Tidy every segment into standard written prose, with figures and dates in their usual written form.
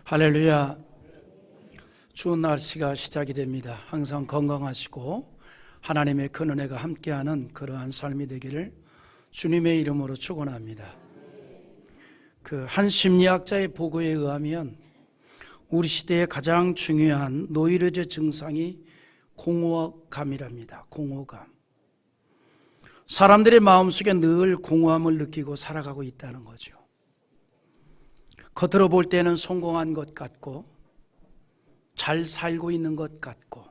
할렐루야. 추운 날씨가 시작이 됩니다. 항상 건강하시고 하나님의 큰 은혜가 함께하는 그러한 삶이 되기를 주님의 이름으로 축원합니다. 한 심리학자의 보고에 의하면 우리 시대의 가장 중요한 노이로제 증상이 공허감이랍니다. 공허감. 사람들의 마음속에 늘 공허함을 느끼고 살아가고 있다는 거죠. 겉으로 볼 때는 성공한 것 같고 잘 살고 있는 것 같고,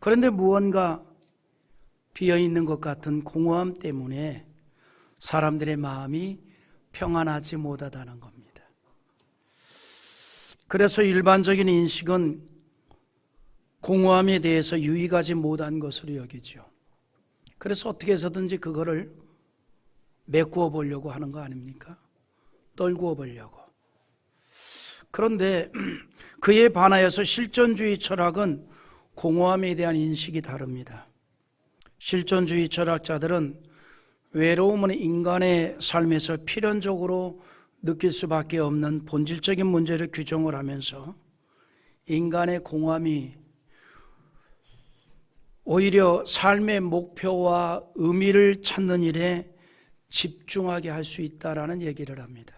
그런데 무언가 비어있는 것 같은 공허함 때문에 사람들의 마음이 평안하지 못하다는 겁니다. 그래서 일반적인 인식은 공허함에 대해서 유의하지 못한 것으로 여기죠. 그래서 어떻게 해서든지 그거를 메꾸어 보려고 하는 거 아닙니까? 떨구어 보려고. 그런데 그에 반하여서 실존주의 철학은 공허함에 대한 인식이 다릅니다. 실존주의 철학자들은 외로움은 인간의 삶에서 필연적으로 느낄 수밖에 없는 본질적인 문제를 규정을 하면서 인간의 공허함이 오히려 삶의 목표와 의미를 찾는 일에 집중하게 할 수 있다라는 얘기를 합니다.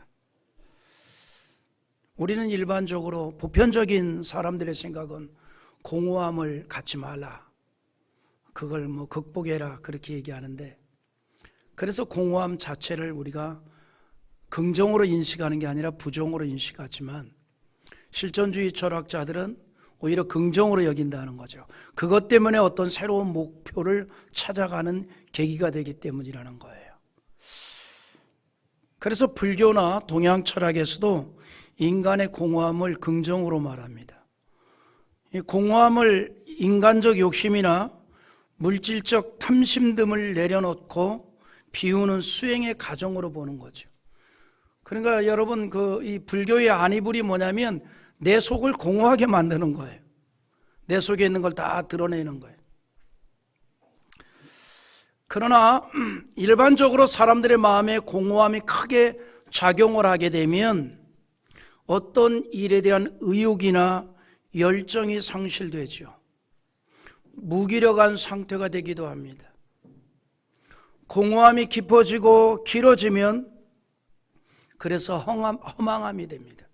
우리는 일반적으로 보편적인 사람들의 생각은 공허함을 갖지 말라, 그걸 극복해라, 그렇게 얘기하는데, 그래서 공허함 자체를 우리가 긍정으로 인식하는 게 아니라 부정으로 인식하지만 실존주의 철학자들은 오히려 긍정으로 여긴다는 거죠. 그것 때문에 어떤 새로운 목표를 찾아가는 계기가 되기 때문이라는 거예요. 그래서 불교나 동양 철학에서도 인간의 공허함을 긍정으로 말합니다. 이 공허함을 인간적 욕심이나 물질적 탐심 등을 내려놓고 비우는 수행의 과정으로 보는 거죠. 그러니까 여러분, 이 불교의 안이불이 뭐냐면 내 속을 공허하게 만드는 거예요. 내 속에 있는 걸 다 드러내는 거예요. 그러나 일반적으로 사람들의 마음에 공허함이 크게 작용을 하게 되면 어떤 일에 대한 의욕이나 열정이 상실되죠. 무기력한 상태가 되기도 합니다. 공허함이 깊어지고 길어지면 그래서 허망함이 됩니다.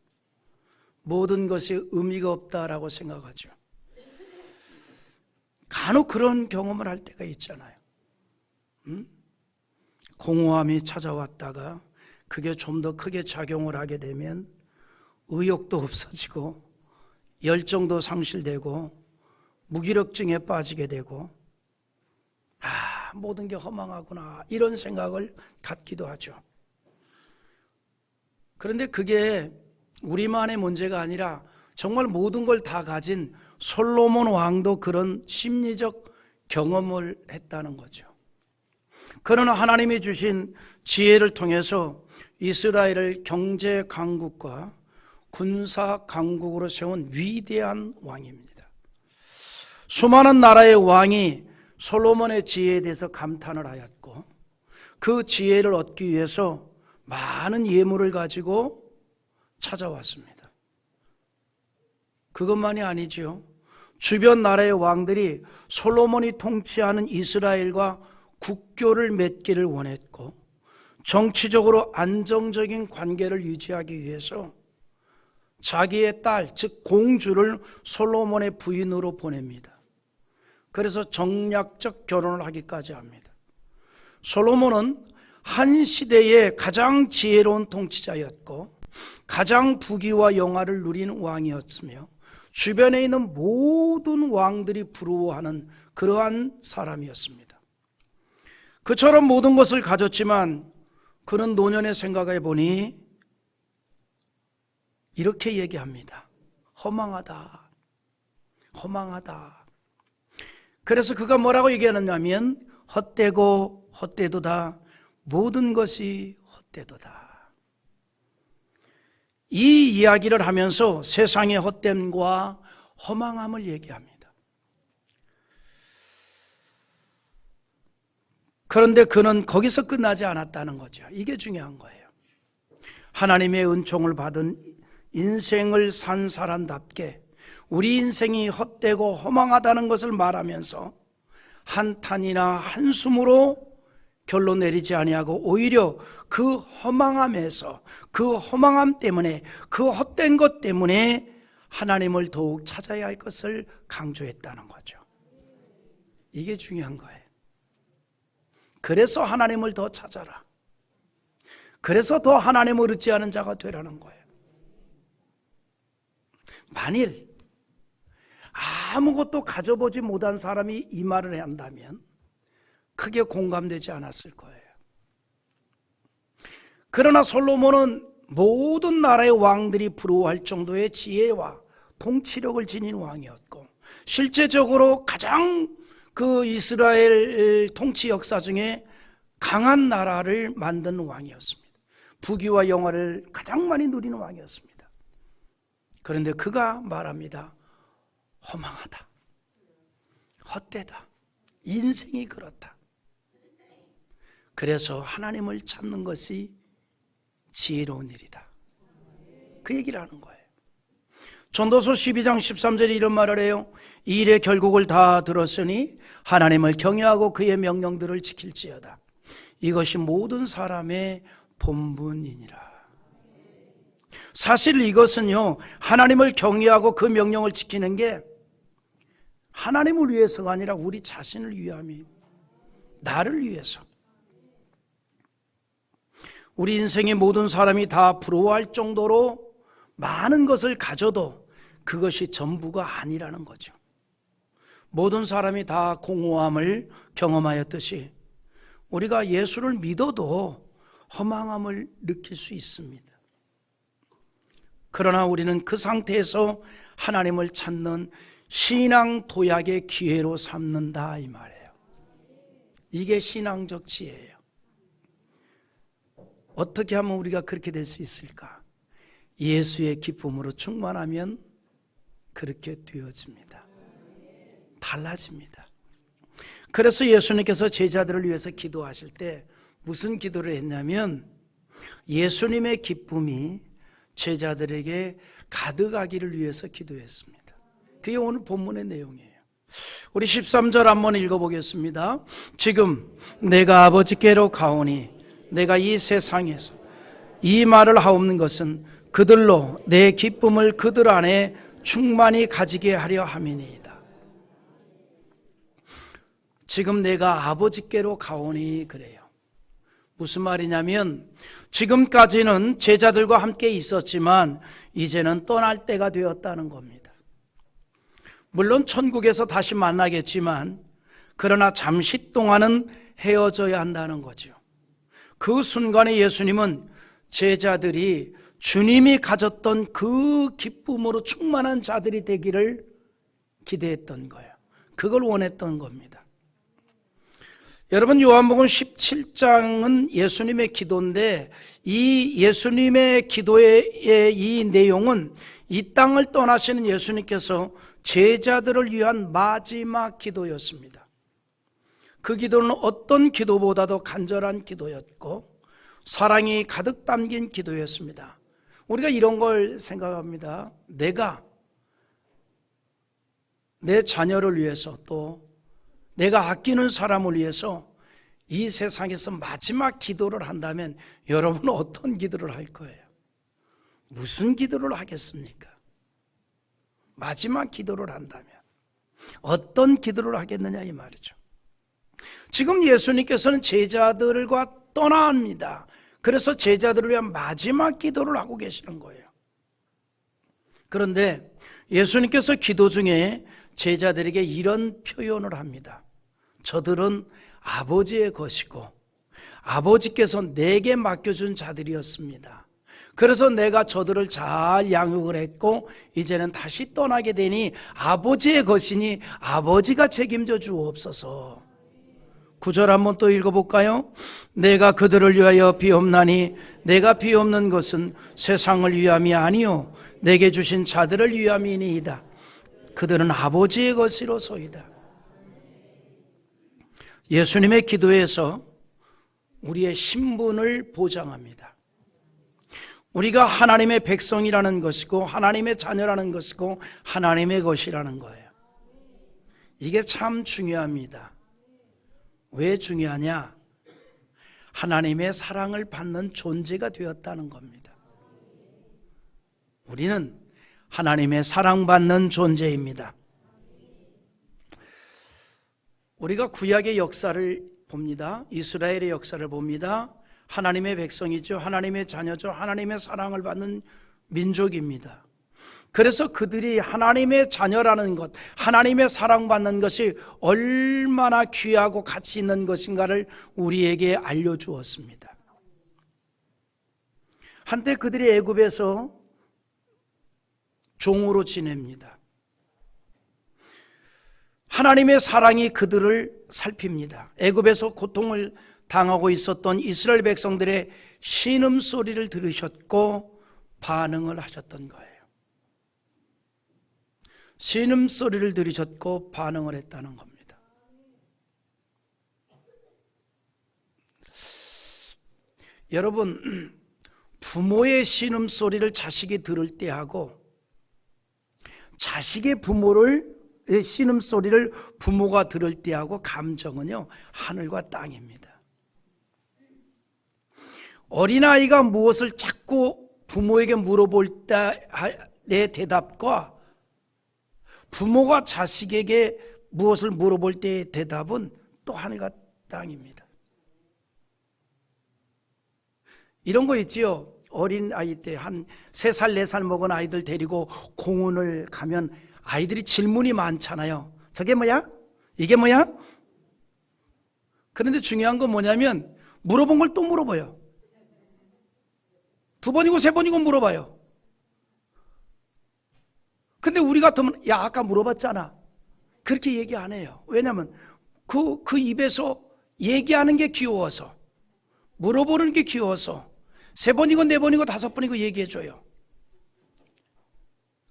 모든 것이 의미가 없다라고 생각하죠. 간혹 그런 경험을 할 때가 있잖아요. 공허함이 찾아왔다가 그게 좀 더 크게 작용을 하게 되면 의욕도 없어지고 열정도 상실되고 무기력증에 빠지게 되고, 모든 게 허망하구나, 이런 생각을 갖기도 하죠. 그런데 그게 우리만의 문제가 아니라 정말 모든 걸 다 가진 솔로몬 왕도 그런 심리적 경험을 했다는 거죠. 그는 하나님이 주신 지혜를 통해서 이스라엘을 경제 강국과 군사 강국으로 세운 위대한 왕입니다. 수많은 나라의 왕이 솔로몬의 지혜에 대해서 감탄을 하였고, 그 지혜를 얻기 위해서 많은 예물을 가지고 찾아왔습니다. 그것만이 아니죠. 주변 나라의 왕들이 솔로몬이 통치하는 이스라엘과 국교를 맺기를 원했고, 정치적으로 안정적인 관계를 유지하기 위해서 자기의 딸, 즉 공주를 솔로몬의 부인으로 보냅니다. 그래서 정략적 결혼을 하기까지 합니다. 솔로몬은 한 시대의 가장 지혜로운 통치자였고 가장 부귀와 영화를 누린 왕이었으며 주변에 있는 모든 왕들이 부러워하는 그러한 사람이었습니다. 그처럼 모든 것을 가졌지만 그는 노년에 생각해 보니 이렇게 얘기합니다. 허망하다, 허망하다. 그래서 그가 뭐라고 얘기하느냐면 헛되고 헛되도다, 모든 것이 헛되도다. 이 이야기를 하면서 세상의 헛됨과 허망함을 얘기합니다. 그런데 그는 거기서 끝나지 않았다는 거죠. 이게 중요한 거예요. 하나님의 은총을 받은 인생을 산 사람답게 우리 인생이 헛되고 허망하다는 것을 말하면서 한탄이나 한숨으로 결론 내리지 아니하고 오히려 그 허망함에서, 그 허망함 때문에, 그 헛된 것 때문에 하나님을 더욱 찾아야 할 것을 강조했다는 거죠. 이게 중요한 거예요. 그래서 하나님을 더 찾아라. 그래서 더 하나님을 의지하는 자가 되라는 거예요. 만일 아무것도 가져보지 못한 사람이 이 말을 한다면 크게 공감되지 않았을 거예요. 그러나 솔로몬은 모든 나라의 왕들이 부러워할 정도의 지혜와 통치력을 지닌 왕이었고, 실제적으로 가장 그 이스라엘 통치 역사 중에 강한 나라를 만든 왕이었습니다. 부귀와 영화를 가장 많이 누리는 왕이었습니다. 그런데 그가 말합니다. 허망하다, 헛되다, 인생이 그렇다. 그래서 하나님을 찾는 것이 지혜로운 일이다. 그 얘기를 하는 거예요. 전도서 12장 13절에 이런 말을 해요. 이 일의 결국을 다 들었으니 하나님을 경외하고 그의 명령들을 지킬지어다. 이것이 모든 사람의 본분이니라. 사실 이것은요, 하나님을 경외하고 그 명령을 지키는 게 하나님을 위해서가 아니라 우리 자신을 위함이, 나를 위해서. 우리 인생의 모든 사람이 다 부러워할 정도로 많은 것을 가져도 그것이 전부가 아니라는 거죠. 모든 사람이 다 공허함을 경험하였듯이 우리가 예수를 믿어도 허망함을 느낄 수 있습니다. 그러나 우리는 그 상태에서 하나님을 찾는 신앙 도약의 기회로 삼는다, 이 말이에요. 이게 신앙적 지혜예요. 어떻게 하면 우리가 그렇게 될 수 있을까? 예수의 기쁨으로 충만하면 그렇게 되어집니다. 달라집니다. 그래서 예수님께서 제자들을 위해서 기도하실 때 무슨 기도를 했냐면, 예수님의 기쁨이 제자들에게 가득하기를 위해서 기도했습니다. 그게 오늘 본문의 내용이에요. 우리 13절 한번 읽어보겠습니다. 지금 내가 아버지께로 가오니 내가 이 세상에서 이 말을 하옵는 것은 그들로 내 기쁨을 그들 안에 충만히 가지게 하려 함이니이다. 지금 내가 아버지께로 가오니 그래요. 무슨 말이냐면, 지금까지는 제자들과 함께 있었지만 이제는 떠날 때가 되었다는 겁니다. 물론 천국에서 다시 만나겠지만 그러나 잠시 동안은 헤어져야 한다는 거죠. 그 순간에 예수님은 제자들이 주님이 가졌던 그 기쁨으로 충만한 자들이 되기를 기대했던 거예요. 그걸 원했던 겁니다. 여러분, 요한복음 17장은 예수님의 기도인데, 이 예수님의 기도의 이 내용은 이 땅을 떠나시는 예수님께서 제자들을 위한 마지막 기도였습니다. 그 기도는 어떤 기도보다도 간절한 기도였고 사랑이 가득 담긴 기도였습니다. 우리가 이런 걸 생각합니다. 내가 내 자녀를 위해서, 또 내가 아끼는 사람을 위해서 이 세상에서 마지막 기도를 한다면 여러분은 어떤 기도를 할 거예요? 무슨 기도를 하겠습니까? 마지막 기도를 한다면 어떤 기도를 하겠느냐, 이 말이죠. 지금 예수님께서는 제자들과 떠납니다. 그래서 제자들을 위한 마지막 기도를 하고 계시는 거예요. 그런데 예수님께서 기도 중에 제자들에게 이런 표현을 합니다. 저들은 아버지의 것이고 아버지께서 내게 맡겨준 자들이었습니다. 그래서 내가 저들을 잘 양육을 했고 이제는 다시 떠나게 되니 아버지의 것이니 아버지가 책임져 주옵소서. 9절 한번 또 읽어볼까요? 내가 그들을 위하여 비옵나니 내가 비옵는 것은 세상을 위함이 아니요 내게 주신 자들을 위함이니이다. 그들은 아버지의 것이로소이다. 예수님의 기도에서 우리의 신분을 보장합니다. 우리가 하나님의 백성이라는 것이고 하나님의 자녀라는 것이고 하나님의 것이라는 거예요. 이게 참 중요합니다. 왜 중요하냐? 하나님의 사랑을 받는 존재가 되었다는 겁니다. 우리는 하나님의 사랑받는 존재입니다. 우리가 구약의 역사를 봅니다. 이스라엘의 역사를 봅니다. 하나님의 백성이죠. 하나님의 자녀죠. 하나님의 사랑을 받는 민족입니다. 그래서 그들이 하나님의 자녀라는 것, 하나님의 사랑받는 것이 얼마나 귀하고 가치 있는 것인가를 우리에게 알려주었습니다. 한때 그들이 애굽에서 종으로 지냅니다. 하나님의 사랑이 그들을 살핍니다. 애굽에서 고통을 당하고 있었던 이스라엘 백성들의 신음소리를 들으셨고 반응을 하셨던 거예요. 신음소리를 들으셨고 반응을 했다는 겁니다. 여러분, 부모의 신음소리를 자식이 들을 때하고 자식의 신음소리를 부모가 들을 때하고 감정은요, 하늘과 땅입니다. 어린아이가 무엇을 자꾸 부모에게 물어볼 때의 대답과 부모가 자식에게 무엇을 물어볼 때의 대답은 또 하늘과 땅입니다. 이런 거 있지요. 어린아이 때 한 3살, 4살 먹은 아이들 데리고 공원을 가면 아이들이 질문이 많잖아요. 저게 뭐야? 이게 뭐야? 그런데 중요한 건 뭐냐면 물어본 걸 또 물어봐요. 2번이고 3번이고 물어봐요. 근데 우리 같으면 야 아까 물어봤잖아. 그렇게 얘기 안 해요. 왜냐하면 그 입에서 얘기하는 게 귀여워서, 물어보는 게 귀여워서 3번이고 4번이고 5번이고 얘기해줘요.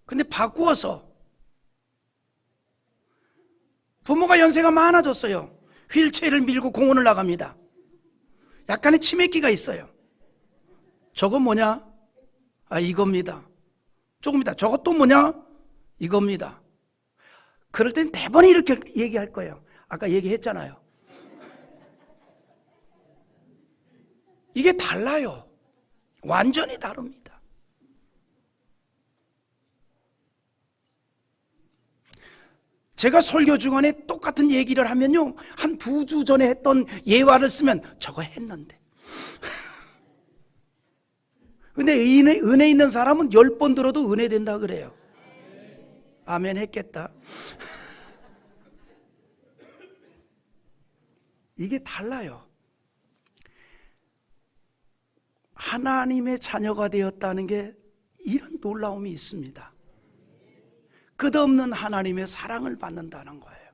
근데 바꾸어서 부모가 연세가 많아졌어요. 휠체어를 밀고 공원을 나갑니다. 약간의 치매기가 있어요. 저건 뭐냐? 아, 이겁니다. 조금이다. 저것도 뭐냐? 이겁니다. 그럴 땐 매번 이렇게 얘기할 거예요. 아까 얘기했잖아요. 이게 달라요. 완전히 다릅니다. 제가 설교 중간에 똑같은 얘기를 하면요, 한 2주 전에 했던 예화를 쓰면 저거 했는데. 근데 은혜 있는 사람은 10번 들어도 은혜 된다 그래요. 아멘 했겠다. 이게 달라요. 하나님의 자녀가 되었다는 게 이런 놀라움이 있습니다. 끝없는 하나님의 사랑을 받는다는 거예요.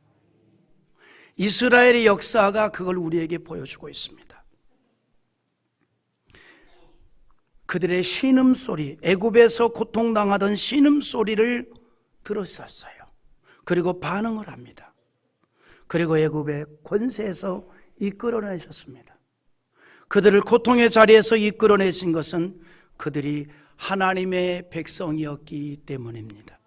이스라엘의 역사가 그걸 우리에게 보여주고 있습니다. 그들의 신음소리, 애굽에서 고통당하던 신음소리를 들었었어요. 그리고 반응을 합니다. 그리고 애굽의 권세에서 이끌어내셨습니다. 그들을 고통의 자리에서 이끌어내신 것은 그들이 하나님의 백성이었기 때문입니다.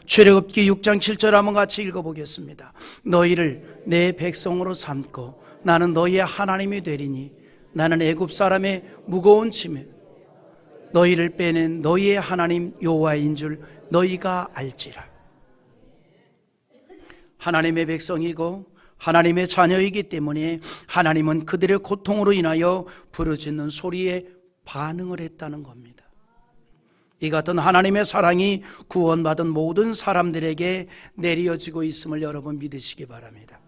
출애굽기 6장 7절 한번 같이 읽어보겠습니다. 너희를 내 백성으로 삼고 나는 너희의 하나님이 되리니 나는 애굽 사람의 무거운 짐에 너희를 빼낸 너희의 하나님 여호와인 줄 너희가 알지라. 하나님의 백성이고 하나님의 자녀이기 때문에 하나님은 그들의 고통으로 인하여 부르짖는 소리에 반응을 했다는 겁니다. 이 같은 하나님의 사랑이 구원받은 모든 사람들에게 내려지고 있음을 여러분 믿으시기 바랍니다.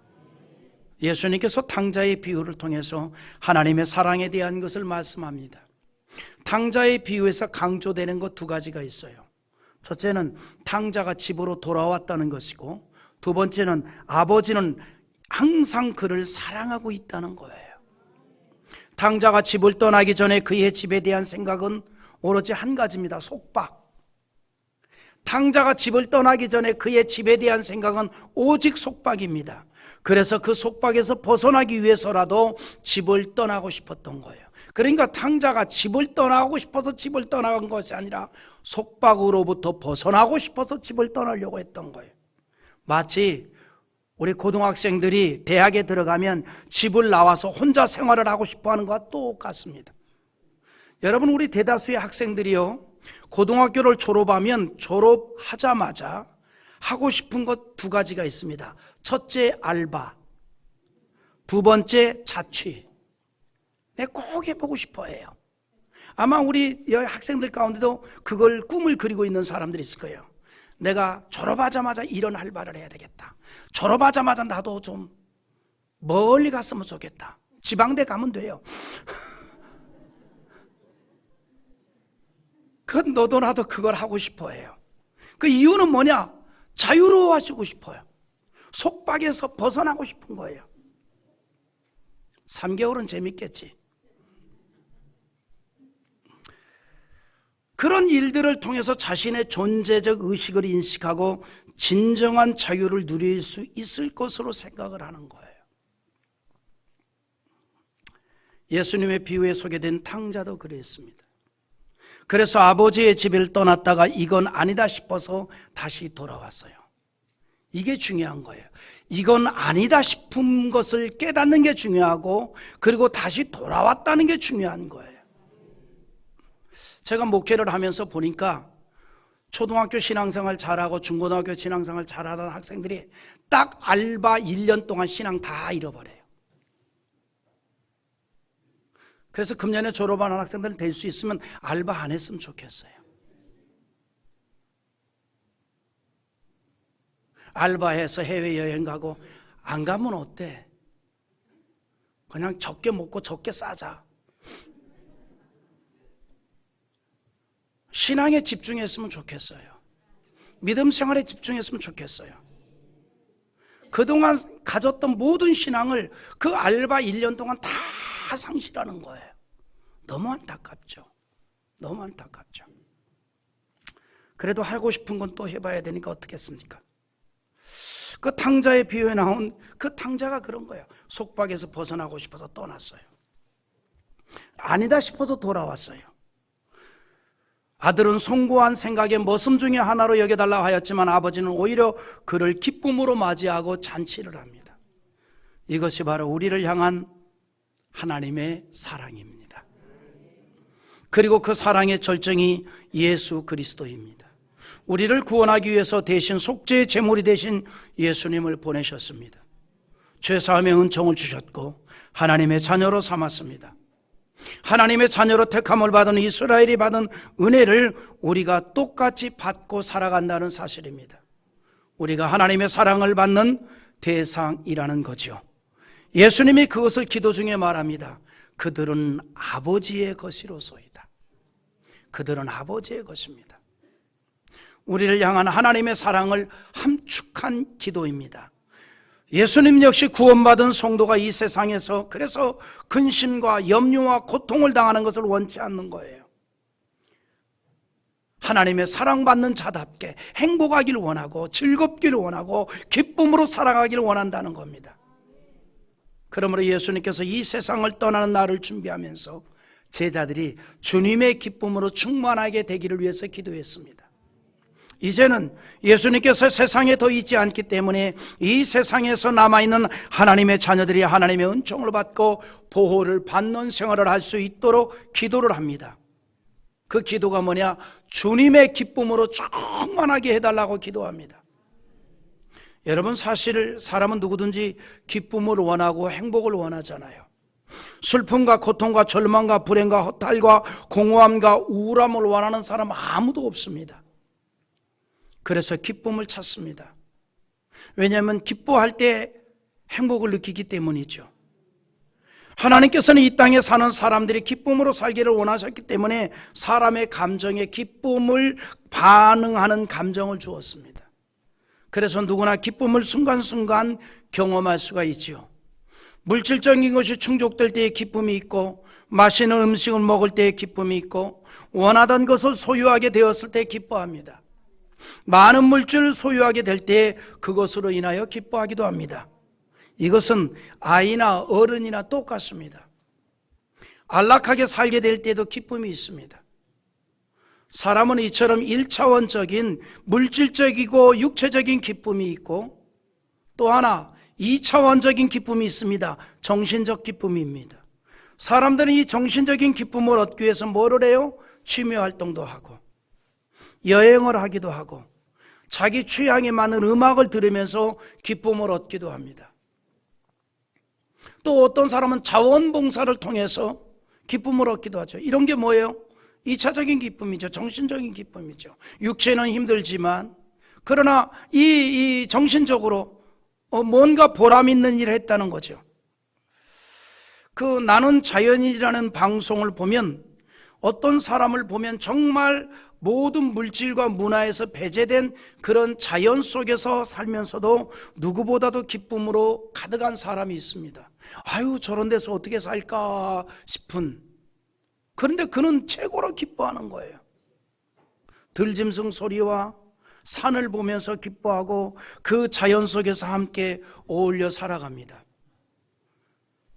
예수님께서 탕자의 비유를 통해서 하나님의 사랑에 대한 것을 말씀합니다. 탕자의 비유에서 강조되는 것 2가지가 있어요. 첫째는 탕자가 집으로 돌아왔다는 것이고, 2번째는 아버지는 항상 그를 사랑하고 있다는 거예요. 탕자가 집을 떠나기 전에 그의 집에 대한 생각은 오로지 한 가지입니다. 속박. 탕자가 집을 떠나기 전에 그의 집에 대한 생각은 오직 속박입니다. 그래서 그 속박에서 벗어나기 위해서라도 집을 떠나고 싶었던 거예요. 그러니까 탕자가 집을 떠나고 싶어서 집을 떠나간 것이 아니라 속박으로부터 벗어나고 싶어서 집을 떠나려고 했던 거예요. 마치 우리 고등학생들이 대학에 들어가면 집을 나와서 혼자 생활을 하고 싶어 하는 것과 똑같습니다. 여러분, 우리 대다수의 학생들이요, 고등학교를 졸업하면 졸업하자마자 하고 싶은 것 두 가지가 있습니다. 첫째, 알바. 두 번째, 자취. 내가 꼭 해보고 싶어 해요. 아마 우리 학생들 가운데도 그걸 꿈을 그리고 있는 사람들이 있을 거예요. 내가 졸업하자마자 이런 알바를 해야 되겠다. 졸업하자마자 나도 좀 멀리 갔으면 좋겠다. 지방대 가면 돼요. 그건 너도 나도 그걸 하고 싶어 해요. 그 이유는 뭐냐? 자유로워지고 싶어요. 속박에서 벗어나고 싶은 거예요. 3개월은 재밌겠지. 그런 일들을 통해서 자신의 존재적 의식을 인식하고 진정한 자유를 누릴 수 있을 것으로 생각을 하는 거예요. 예수님의 비유에 소개된 탕자도 그랬습니다. 그래서 아버지의 집을 떠났다가 이건 아니다 싶어서 다시 돌아왔어요. 이게 중요한 거예요. 이건 아니다 싶은 것을 깨닫는 게 중요하고, 그리고 다시 돌아왔다는 게 중요한 거예요. 제가 목회를 하면서 보니까 초등학교 신앙생활 잘하고 중고등학교 신앙생활 잘하는 학생들이 딱 알바 1년 동안 신앙 다 잃어버려요. 그래서 금년에 졸업하는 학생들은 될 수 있으면 알바 안 했으면 좋겠어요. 알바해서 해외여행 가고, 안 가면 어때? 그냥 적게 먹고 적게 싸자. 신앙에 집중했으면 좋겠어요. 믿음 생활에 집중했으면 좋겠어요. 그동안 가졌던 모든 신앙을 그 알바 1년 동안 다 상실하는 거예요. 너무 안타깝죠. 너무 안타깝죠. 그래도 하고 싶은 건 또 해봐야 되니까 어떻겠습니까? 그 탕자의 비유에 나온 그 탕자가 그런 거예요. 속박에서 벗어나고 싶어서 떠났어요. 아니다 싶어서 돌아왔어요. 아들은 송구한 생각의 머슴 중에 하나로 여겨달라고 하였지만 아버지는 오히려 그를 기쁨으로 맞이하고 잔치를 합니다. 이것이 바로 우리를 향한 하나님의 사랑입니다. 그리고 그 사랑의 절정이 예수 그리스도입니다. 우리를 구원하기 위해서 대신 속죄의 제물이 되신 예수님을 보내셨습니다. 죄사함의 은총을 주셨고 하나님의 자녀로 삼았습니다. 하나님의 자녀로 택함을 받은 이스라엘이 받은 은혜를 우리가 똑같이 받고 살아간다는 사실입니다. 우리가 하나님의 사랑을 받는 대상이라는 거죠. 예수님이 그것을 기도 중에 말합니다. 그들은 아버지의 것이로소이다. 그들은 아버지의 것입니다. 우리를 향한 하나님의 사랑을 함축한 기도입니다. 예수님 역시 구원받은 성도가 이 세상에서 그래서 근심과 염려와 고통을 당하는 것을 원치 않는 거예요. 하나님의 사랑받는 자답게 행복하길 원하고 즐겁길 원하고 기쁨으로 살아가길 원한다는 겁니다. 그러므로 예수님께서 이 세상을 떠나는 날을 준비하면서 제자들이 주님의 기쁨으로 충만하게 되기를 위해서 기도했습니다. 이제는 예수님께서 세상에 더 있지 않기 때문에 이 세상에서 남아있는 하나님의 자녀들이 하나님의 은총을 받고 보호를 받는 생활을 할 수 있도록 기도를 합니다. 그 기도가 뭐냐? 주님의 기쁨으로 충만하게 해달라고 기도합니다. 여러분, 사실 사람은 누구든지 기쁨을 원하고 행복을 원하잖아요. 슬픔과 고통과 절망과 불행과 허탈과 공허함과 우울함을 원하는 사람 아무도 없습니다. 그래서 기쁨을 찾습니다. 왜냐하면 기뻐할 때 행복을 느끼기 때문이죠. 하나님께서는 이 땅에 사는 사람들이 기쁨으로 살기를 원하셨기 때문에 사람의 감정에 기쁨을 반응하는 감정을 주었습니다. 그래서 누구나 기쁨을 순간순간 경험할 수가 있지요. 물질적인 것이 충족될 때의 기쁨이 있고, 맛있는 음식을 먹을 때의 기쁨이 있고, 원하던 것을 소유하게 되었을 때 기뻐합니다. 많은 물질을 소유하게 될 때 그것으로 인하여 기뻐하기도 합니다. 이것은 아이나 어른이나 똑같습니다. 안락하게 살게 될 때도 기쁨이 있습니다. 사람은 이처럼 1차원적인 물질적이고 육체적인 기쁨이 있고 또 하나 2차원적인 기쁨이 있습니다. 정신적 기쁨입니다. 사람들은 이 정신적인 기쁨을 얻기 위해서 뭐를 해요? 취미활동도 하고 여행을 하기도 하고 자기 취향에 맞는 음악을 들으면서 기쁨을 얻기도 합니다. 또 어떤 사람은 자원봉사를 통해서 기쁨을 얻기도 하죠. 이런 게 뭐예요? 2차적인 기쁨이죠. 정신적인 기쁨이죠. 육체는 힘들지만 그러나 이 정신적으로 뭔가 보람 있는 일을 했다는 거죠. 그 나는 자연인이라는 방송을 보면 어떤 사람을 보면 정말 모든 물질과 문화에서 배제된 그런 자연 속에서 살면서도 누구보다도 기쁨으로 가득한 사람이 있습니다. 아유, 저런 데서 어떻게 살까 싶은, 그런데 그는 최고로 기뻐하는 거예요. 들짐승 소리와 산을 보면서 기뻐하고 그 자연 속에서 함께 어울려 살아갑니다.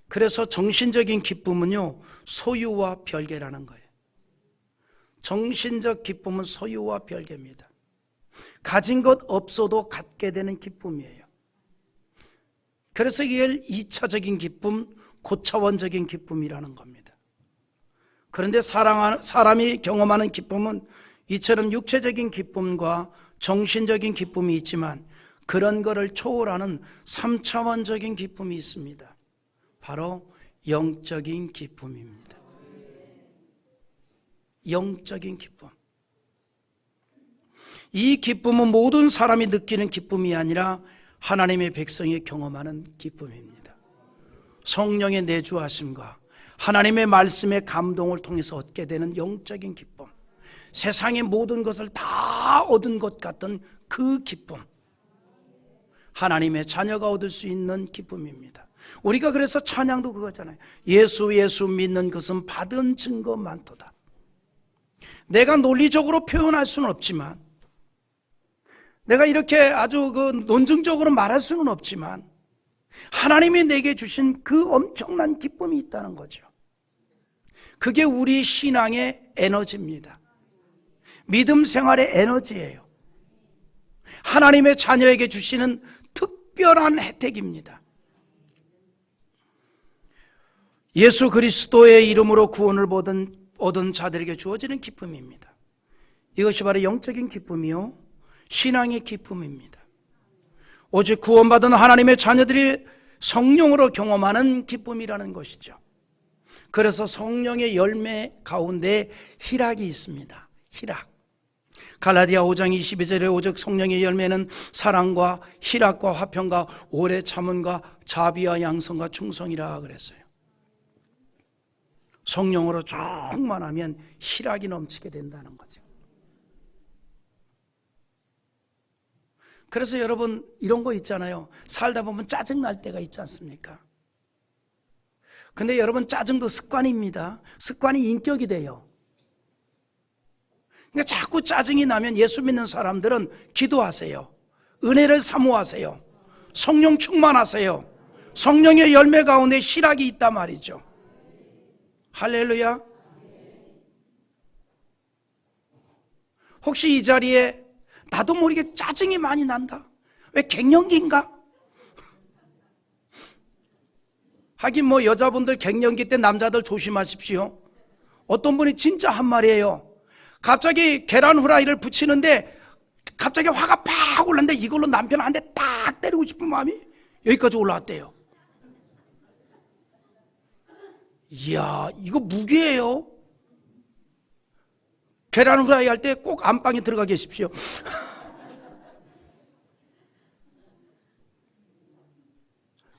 그래서 정신적인 기쁨은요, 소유와 별개라는 거예요. 정신적 기쁨은 소유와 별개입니다. 가진 것 없어도 갖게 되는 기쁨이에요. 그래서 이게 2차적인 기쁨, 고차원적인 기쁨이라는 겁니다. 그런데 사람이 경험하는 기쁨은 이처럼 육체적인 기쁨과 정신적인 기쁨이 있지만 그런 거를 초월하는 3차원적인 기쁨이 있습니다. 바로 영적인 기쁨입니다. 영적인 기쁨. 이 기쁨은 모든 사람이 느끼는 기쁨이 아니라 하나님의 백성이 경험하는 기쁨입니다. 성령의 내주하심과 하나님의 말씀의 감동을 통해서 얻게 되는 영적인 기쁨, 세상의 모든 것을 다 얻은 것 같은 그 기쁨, 하나님의 자녀가 얻을 수 있는 기쁨입니다. 우리가 그래서 찬양도 그거잖아요. 예수 예수 믿는 것은 받은 증거 많도다. 내가 논리적으로 표현할 수는 없지만, 내가 이렇게 아주 논증적으로 말할 수는 없지만 하나님이 내게 주신 그 엄청난 기쁨이 있다는 거죠. 그게 우리 신앙의 에너지입니다. 믿음 생활의 에너지예요. 하나님의 자녀에게 주시는 특별한 혜택입니다. 예수 그리스도의 이름으로 구원을 얻은 자들에게 주어지는 기쁨입니다. 이것이 바로 영적인 기쁨이요, 신앙의 기쁨입니다. 오직 구원받은 하나님의 자녀들이 성령으로 경험하는 기쁨이라는 것이죠. 그래서 성령의 열매 가운데 희락이 있습니다. 희락. 갈라디아 5장 22절에 오직 성령의 열매는 사랑과 희락과 화평과 오래 참음과 자비와 양선과 충성이라 그랬어요. 성령으로 충만하면 희락이 넘치게 된다는 거죠. 그래서 여러분 이런 거 있잖아요. 살다 보면 짜증날 때가 있지 않습니까? 근데 여러분 짜증도 습관입니다. 습관이 인격이 돼요. 그러니까 자꾸 짜증이 나면 예수 믿는 사람들은 기도하세요. 은혜를 사모하세요. 성령 충만하세요. 성령의 열매 가운데 희락이 있단 말이죠. 할렐루야. 혹시 이 자리에 나도 모르게 짜증이 많이 난다, 왜 갱년기인가? 하긴 뭐 여자분들 갱년기 때 남자들 조심하십시오. 어떤 분이 진짜 한 말이에요. 갑자기 계란 후라이를 부치는데 갑자기 화가 팍 올랐는데 이걸로 남편 한 대 딱 때리고 싶은 마음이 여기까지 올라왔대요. 이야, 이거 무기예요. 계란 후라이 할 때 꼭 안방에 들어가 계십시오.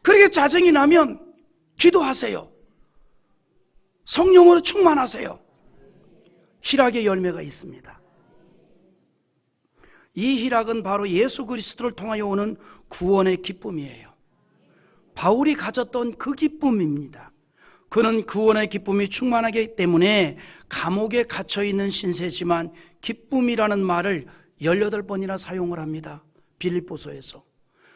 그렇게 짜증이 나면 기도하세요. 성령으로 충만하세요. 희락의 열매가 있습니다. 이 희락은 바로 예수 그리스도를 통하여 오는 구원의 기쁨이에요. 바울이 가졌던 그 기쁨입니다. 그는 구원의 기쁨이 충만하기 때문에 감옥에 갇혀있는 신세지만 기쁨이라는 말을 18번이나 사용을 합니다. 빌립보서에서.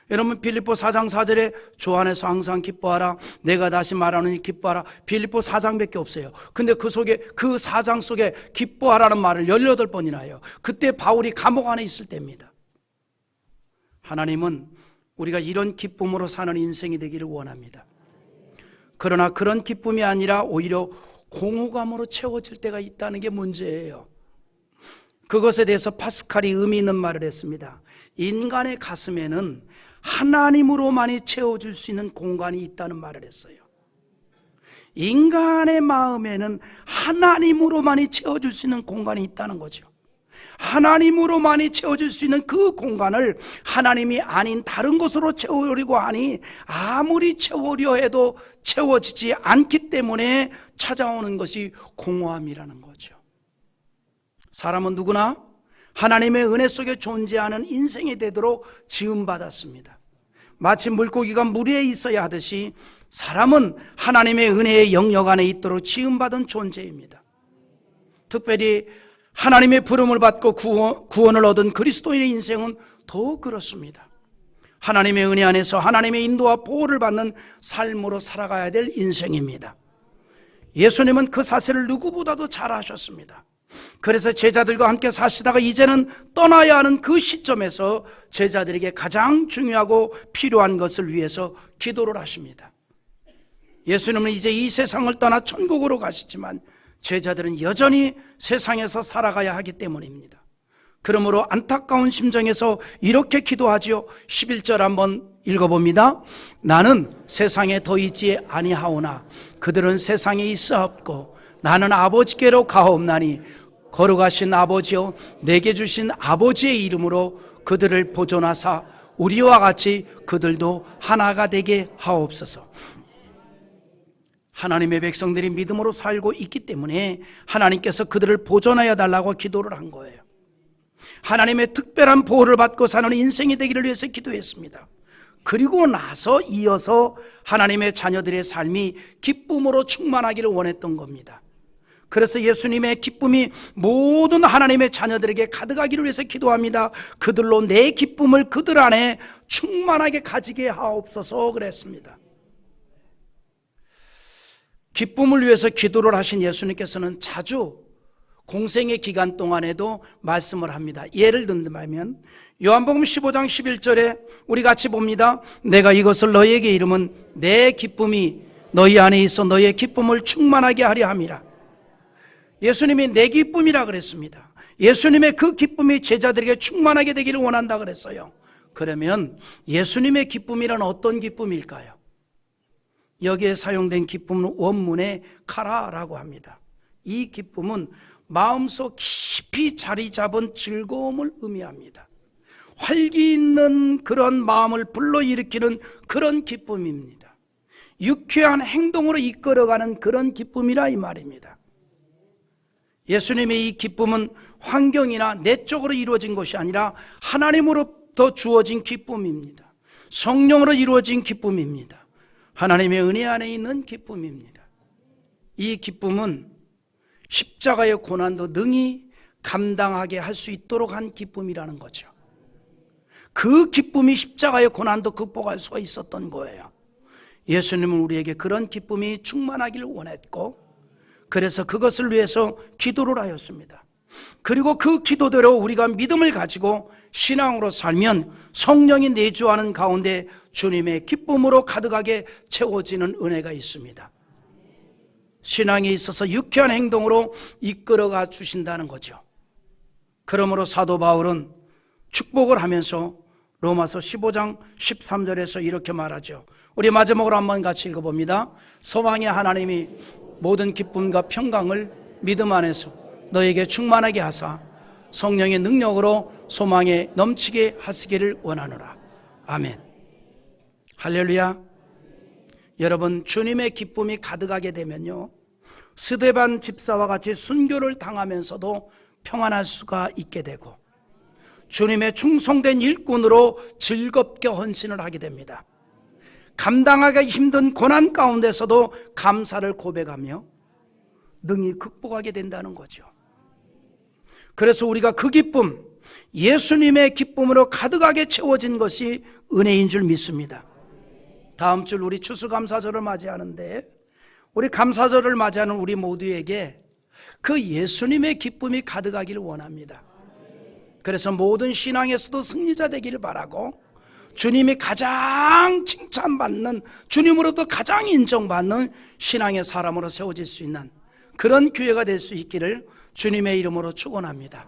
여러분 빌립보 4장 4절에 주 안에서 항상 기뻐하라, 내가 다시 말하노니 기뻐하라. 빌립보 4장밖에 없어요. 근데 그 속에, 그 4장 속에 기뻐하라는 말을 18번이나 해요. 그때 바울이 감옥 안에 있을 때입니다. 하나님은 우리가 이런 기쁨으로 사는 인생이 되기를 원합니다. 그러나 그런 기쁨이 아니라 오히려 공허감으로 채워질 때가 있다는 게 문제예요. 그것에 대해서 파스칼이 의미 있는 말을 했습니다. 인간의 가슴에는 하나님으로만이 채워줄 수 있는 공간이 있다는 말을 했어요. 인간의 마음에는 하나님으로만이 채워줄 수 있는 공간이 있다는 거죠. 하나님으로만이 채워줄 수 있는 그 공간을 하나님이 아닌 다른 것으로 채우려고 하니 아무리 채우려 해도 채워지지 않기 때문에 찾아오는 것이 공허함이라는 거죠. 사람은 누구나 하나님의 은혜 속에 존재하는 인생이 되도록 지음받았습니다. 마치 물고기가 물 위에 있어야 하듯이 사람은 하나님의 은혜의 영역 안에 있도록 지음받은 존재입니다. 특별히 하나님의 부름을 받고 구원을 얻은 그리스도인의 인생은 더욱 그렇습니다. 하나님의 은혜 안에서 하나님의 인도와 보호를 받는 삶으로 살아가야 될 인생입니다. 예수님은 그 사실을 누구보다도 잘 아셨습니다. 그래서 제자들과 함께 사시다가 이제는 떠나야 하는 그 시점에서 제자들에게 가장 중요하고 필요한 것을 위해서 기도를 하십니다. 예수님은 이제 이 세상을 떠나 천국으로 가시지만 제자들은 여전히 세상에서 살아가야 하기 때문입니다. 그러므로 안타까운 심정에서 이렇게 기도하지요. 11절 한번 읽어봅니다. 나는 세상에 더 있지 아니하오나 그들은 세상에 있사옵고 나는 아버지께로 가옵나니 거룩하신 아버지여 내게 주신 아버지의 이름으로 그들을 보존하사 우리와 같이 그들도 하나가 되게 하옵소서. 하나님의 백성들이 믿음으로 살고 있기 때문에 하나님께서 그들을 보존하여 달라고 기도를 한 거예요. 하나님의 특별한 보호를 받고 사는 인생이 되기를 위해서 기도했습니다. 그리고 나서 이어서 하나님의 자녀들의 삶이 기쁨으로 충만하기를 원했던 겁니다. 그래서 예수님의 기쁨이 모든 하나님의 자녀들에게 가득하기를 위해서 기도합니다. 그들로 내 기쁨을 그들 안에 충만하게 가지게 하옵소서 그랬습니다. 기쁨을 위해서 기도를 하신 예수님께서는 자주 공생의 기간 동안에도 말씀을 합니다. 예를 들면 요한복음 15장 11절에 우리 같이 봅니다. 내가 이것을 너희에게 이름은 내 기쁨이 너희 안에 있어 너희의 기쁨을 충만하게 하려 함이라. 예수님이 내 기쁨이라 그랬습니다. 예수님의 그 기쁨이 제자들에게 충만하게 되기를 원한다 그랬어요. 그러면 예수님의 기쁨이란 어떤 기쁨일까요? 여기에 사용된 기쁨은 원문에 카라라고 합니다. 이 기쁨은 마음속 깊이 자리 잡은 즐거움을 의미합니다. 활기 있는 그런 마음을 불러일으키는 그런 기쁨입니다. 유쾌한 행동으로 이끌어가는 그런 기쁨이라 이 말입니다. 예수님의 이 기쁨은 환경이나 내적으로 이루어진 것이 아니라 하나님으로부터 주어진 기쁨입니다. 성령으로 이루어진 기쁨입니다. 하나님의 은혜 안에 있는 기쁨입니다. 이 기쁨은 십자가의 고난도 능히 감당하게 할 수 있도록 한 기쁨이라는 거죠. 그 기쁨이 십자가의 고난도 극복할 수가 있었던 거예요. 예수님은 우리에게 그런 기쁨이 충만하기를 원했고 그래서 그것을 위해서 기도를 하였습니다. 그리고 그 기도대로 우리가 믿음을 가지고 신앙으로 살면 성령이 내주하는 가운데 주님의 기쁨으로 가득하게 채워지는 은혜가 있습니다. 신앙에 있어서 유쾌한 행동으로 이끌어가 주신다는 거죠. 그러므로 사도 바울은 축복을 하면서 로마서 15장 13절에서 이렇게 말하죠. 우리 마지막으로 한번 같이 읽어봅니다. 소망의 하나님이 모든 기쁨과 평강을 믿음 안에서 너에게 충만하게 하사 성령의 능력으로 소망에 넘치게 하시기를 원하노라. 아멘. 할렐루야. 여러분, 주님의 기쁨이 가득하게 되면요, 스데반 집사와 같이 순교를 당하면서도 평안할 수가 있게 되고 주님의 충성된 일꾼으로 즐겁게 헌신을 하게 됩니다. 감당하기 힘든 고난 가운데서도 감사를 고백하며 능히 극복하게 된다는 거죠. 그래서 우리가 그 기쁨, 예수님의 기쁨으로 가득하게 채워진 것이 은혜인 줄 믿습니다. 다음 주 우리 추수감사절을 맞이하는데 우리 감사절을 맞이하는 우리 모두에게 그 예수님의 기쁨이 가득하기를 원합니다. 그래서 모든 신앙에서도 승리자 되기를 바라고 주님이 가장 칭찬받는, 주님으로부터 가장 인정받는 신앙의 사람으로 세워질 수 있는 그런 교회가 될 수 있기를 주님의 이름으로 축원합니다.